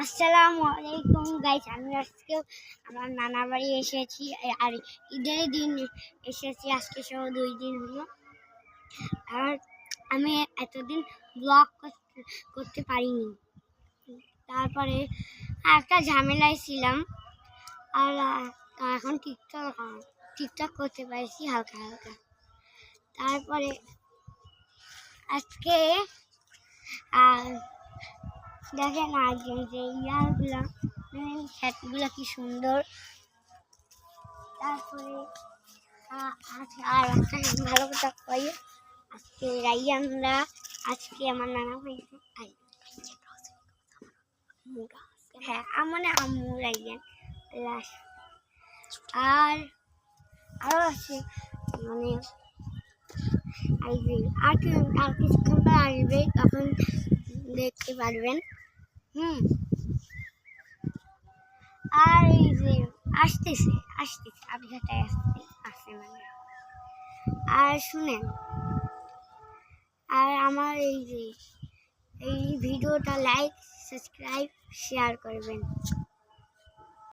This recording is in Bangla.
আসসালামু আলাইকুম গাইস, আমি আজকে আমার নানা বাড়ি এসেছি। আর ঈদের দিন এসেছি, আজকে সহ 2 দিন হলো। আর আমি এতদিন ব্লগ করতে পারিনি। তারপরে একটা ঝামেলায় ছিলাম। আর এখন টিকটক করতে পারছি হালকা হালকা। তারপরে আজকে দেখেন আগে যে ইয়ারগুলা হ্যাটগুলা কি সুন্দর। তারপরে আর একটা ভালো কথা কই, আজকে রাইয়ানরা আজকে আমার নানা হয়েছে। হ্যাঁ, আমার আম্মু রাইয়ান। আর আরো আছে মানে আসবে, আর কিছুক্ষণ পর আসবে, তখন দেখতে পারবেন। আর এই যে আসতেছে আপডেটে আসছে মানে। আর শুনেন, আর আমার এই ভিডিওটা লাইক, সাবস্ক্রাইব, শেয়ার করবেন।